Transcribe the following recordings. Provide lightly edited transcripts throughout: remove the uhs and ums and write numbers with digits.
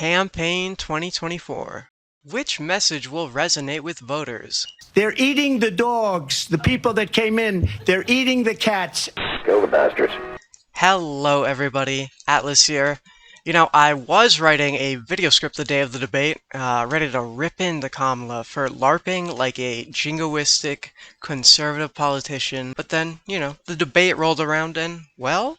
Campaign 2024. Which message will resonate with voters? They're eating the dogs, the people that came in. They're eating the cats. Kill the bastards. Hello everybody, Atlas here. I was writing a video script the day of the debate, ready to rip into Kamala for LARPing like a jingoistic conservative politician, but then, the debate rolled around and, well,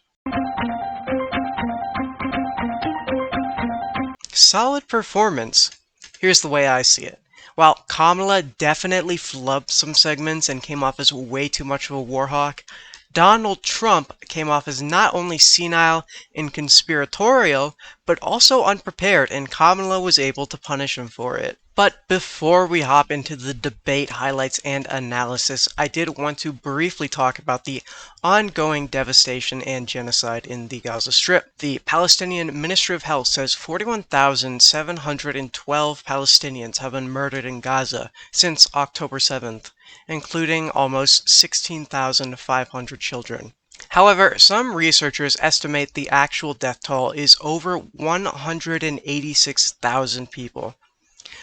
solid performance. Here's the way I see it. While Kamala definitely flubbed some segments and came off as way too much of a warhawk, Donald Trump came off as not only senile and conspiratorial, but also unprepared, and Kamala was able to punish him for it. But before we hop into the debate highlights and analysis, I did want to briefly talk about the ongoing devastation and genocide in the Gaza Strip. The Palestinian Ministry of Health says 41,712 Palestinians have been murdered in Gaza since October 7th, including almost 16,500 children. However, some researchers estimate the actual death toll is over 186,000 people.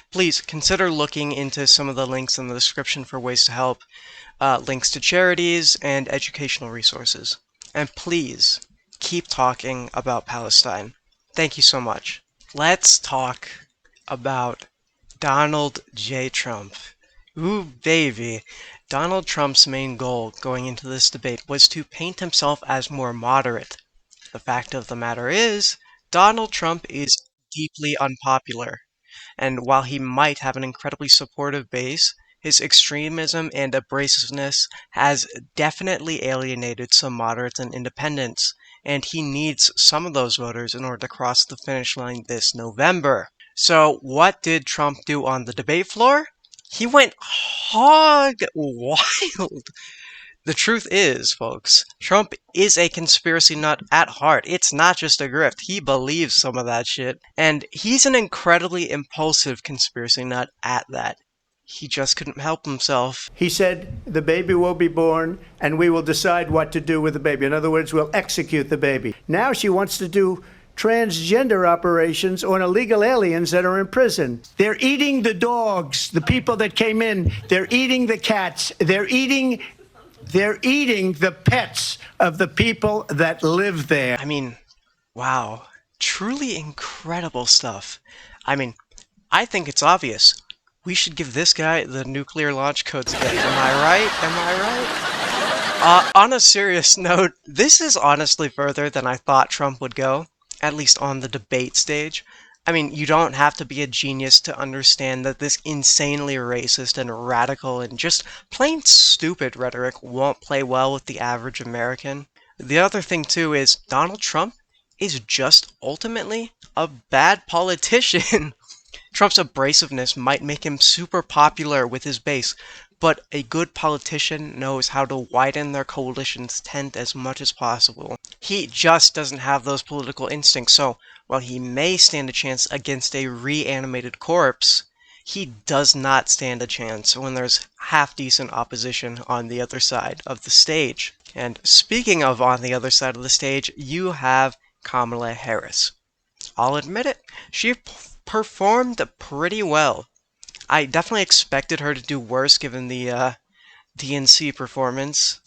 Please consider looking into some of the links in the description for ways to help, links to charities and educational resources. And please, keep talking about Palestine. Thank you so much. Let's talk about Donald J. Trump. Ooh, baby. Donald Trump's main goal going into this debate was to paint himself as more moderate. The fact of the matter is, Donald Trump is deeply unpopular. And while he might have an incredibly supportive base, his extremism and abrasiveness has definitely alienated some moderates and independents, and he needs some of those voters in order to cross the finish line this November. So what did Trump do on the debate floor? He went hog wild. The truth is, folks, Trump is a conspiracy nut at heart. It's not just a grift. He believes some of that shit. And he's an incredibly impulsive conspiracy nut at that. He just couldn't help himself. He said the baby will be born and we will decide what to do with the baby. In other words, we'll execute the baby. Now she wants to do transgender operations on illegal aliens that are in prison. They're eating the dogs, the people that came in. They're eating the cats. They're eating the pets of the people that live there. I mean, wow. Truly incredible stuff. I mean, I think it's obvious. We should give this guy the nuclear launch codes again. Am I right? Am I right? On a serious note, this is honestly further than I thought Trump would go, at least on the debate stage. I mean, you don't have to be a genius to understand that this insanely racist and radical and just plain stupid rhetoric won't play well with the average American. The other thing, too, is Donald Trump is just ultimately a bad politician. Trump's abrasiveness might make him super popular with his base, but a good politician knows how to widen their coalition's tent as much as possible. He just doesn't have those political instincts, so while he may stand a chance against a reanimated corpse, he does not stand a chance when there's half-decent opposition on the other side of the stage. And speaking of on the other side of the stage, you have Kamala Harris. I'll admit it, she performed pretty well. I definitely expected her to do worse given the DNC performance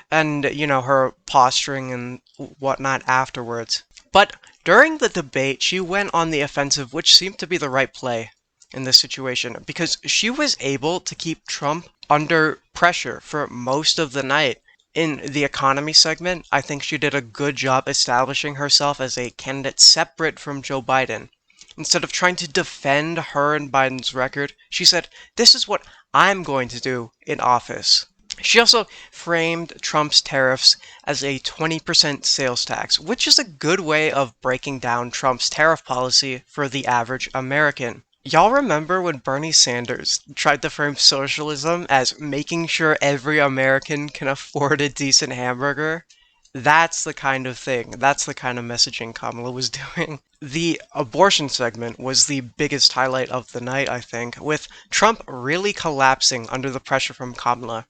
and, her posturing and whatnot afterwards. But during the debate, she went on the offensive, which seemed to be the right play in this situation, because she was able to keep Trump under pressure for most of the night. In the economy segment, I think she did a good job establishing herself as a candidate separate from Joe Biden. Instead of trying to defend her and Biden's record, she said, "This is what I'm going to do in office." She also framed Trump's tariffs as a 20% sales tax, which is a good way of breaking down Trump's tariff policy for the average American. Y'all remember when Bernie Sanders tried to frame socialism as making sure every American can afford a decent hamburger? That's the kind of thing. That's the kind of messaging Kamala was doing. The abortion segment was the biggest highlight of the night, I think, with Trump really collapsing under the pressure from Kamala.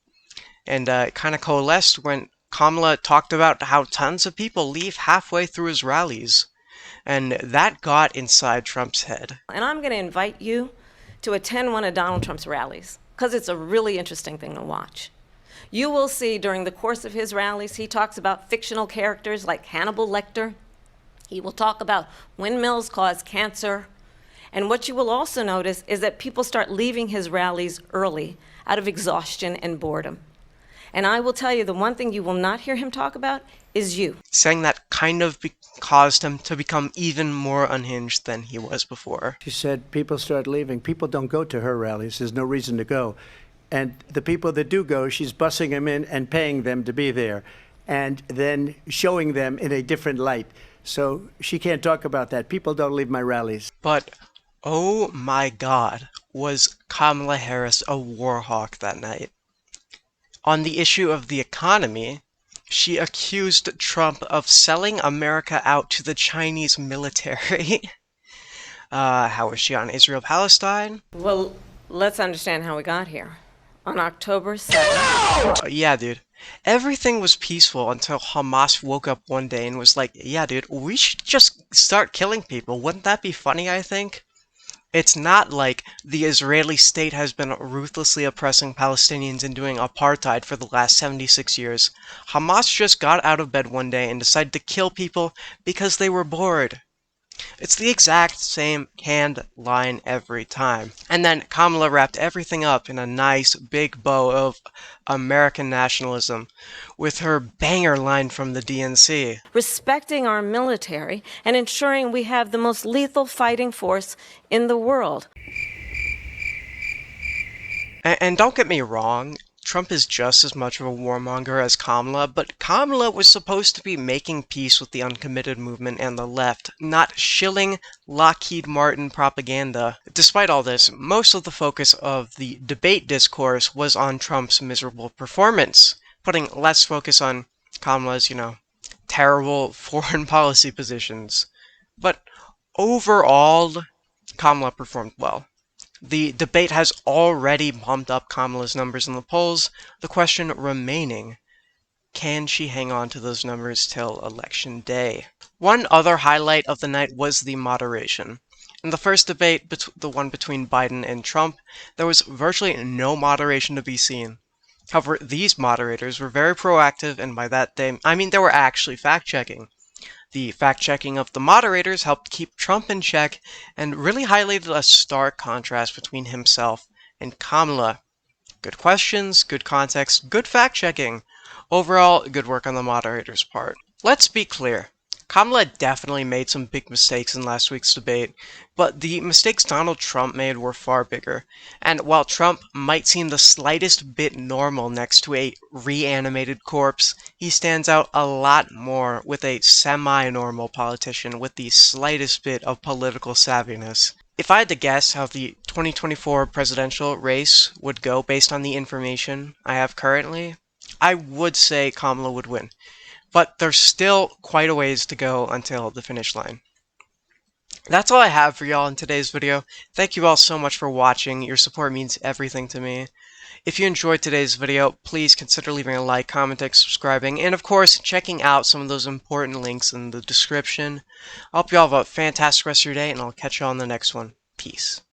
And it kind of coalesced when Kamala talked about how tons of people leave halfway through his rallies. and that got inside Trump's head. And I'm going to invite you to attend one of Donald Trump's rallies, because it's a really interesting thing to watch. You will see during the course of his rallies, he talks about fictional characters like Hannibal Lecter. He will talk about windmills cause cancer. And what you will also notice is that people start leaving his rallies early out of exhaustion and boredom. And I will tell you, the one thing you will not hear him talk about is you. Saying that kind of caused him to become even more unhinged than he was before. She said people start leaving. People don't go to her rallies. There's no reason to go. And the people that do go, she's bussing them in and paying them to be there, and then showing them in a different light. So she can't talk about that. People don't leave my rallies. But, oh my God, was Kamala Harris a war hawk that night. On the issue of the economy, she accused Trump of selling America out to the Chinese military. How was she on Israel-Palestine? Well, let's understand how we got here. On October 7th. Yeah, dude. Everything was peaceful until Hamas woke up one day and was like, yeah, dude, we should just start killing people. Wouldn't that be funny, I think? It's not like the Israeli state has been ruthlessly oppressing Palestinians and doing apartheid for the last 76 years. Hamas just got out of bed one day and decided to kill people because they were bored. It's the exact same canned line every time. And then Kamala wrapped everything up in a nice big bow of American nationalism with her banger line from the DNC. Respecting our military and ensuring we have the most lethal fighting force in the world. And don't get me wrong, Trump is just as much of a warmonger as Kamala, but Kamala was supposed to be making peace with the uncommitted movement and the left, not shilling Lockheed Martin propaganda. Despite all this, most of the focus of the debate discourse was on Trump's miserable performance, putting less focus on Kamala's, terrible foreign policy positions. But overall, Kamala performed well. The debate has already bumped up Kamala's numbers in the polls. The question remaining, can she hang on to those numbers till election day? One other highlight of the night was the moderation. In the first debate, the one between Biden and Trump, there was virtually no moderation to be seen. However, these moderators were very proactive, and by that I mean they were actually fact-checking. The fact-checking of the moderators helped keep Trump in check and really highlighted a stark contrast between himself and Kamala. Good questions, good context, good fact-checking. Overall, good work on the moderator's part. Let's be clear. Kamala definitely made some big mistakes in last week's debate, but the mistakes Donald Trump made were far bigger. And while Trump might seem the slightest bit normal next to a reanimated corpse, he stands out a lot more with a semi-normal politician with the slightest bit of political savviness. If I had to guess how the 2024 presidential race would go based on the information I have currently, I would say Kamala would win. But there's still quite a ways to go until the finish line. That's all I have for y'all in today's video. Thank you all so much for watching. Your support means everything to me. If you enjoyed today's video, please consider leaving a like, commenting, subscribing, and of course, checking out some of those important links in the description. I hope you all have a fantastic rest of your day, and I'll catch you all in the next one. Peace.